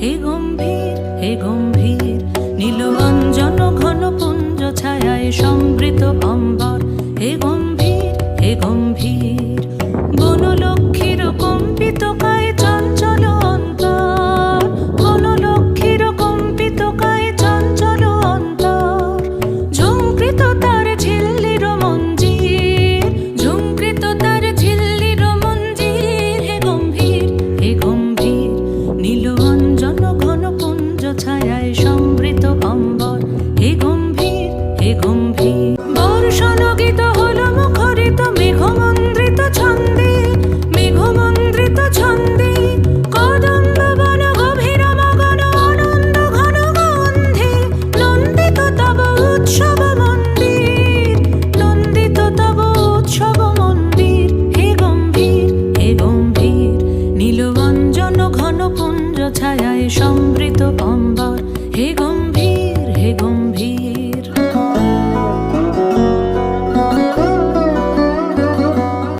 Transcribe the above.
হে গম্ভীর, হে গম্ভীর, নীল অঞ্জন ঘন পুঞ্জ ছায়ায় সমৃত অম্বর। হে গম্ভীর, হে গম্ভীর, বনলক্ষ্মীর কম্পিত কায় চঞ্চল অন্তর। বনলক্ষ্মীর কম্পিত কায় চঞ্চল অন্তর। ঝুঙ্কৃত তার ঝিল্লির মঞ্জির, ঝুঙ্কৃত তার ঝিল্লির মঞ্জির। হে গম্ভীর, হে গম্ভীর, নীল অঞ্জন ঘন পুঞ্জ ছায়ায় সমৃত অম্বর। হে গম্ভীর, হে গম্ভীর, বর্ষণ গীত হল মুখরিত মেঘমন্দ্রিত ছন্দে, মেঘমন্দ্রিত ছন্দে। কদম্ব বন গভীর মগন আনন্দ ঘন গন্ধে। নন্দিত তব উৎসব মন্দির, নন্দিত তব উৎসব মন্দির। হে গম্ভীর, হে গম্ভীর, নীল অঞ্জন ঘন পুঞ্জ ছায়ায় সমৃত অম্বর।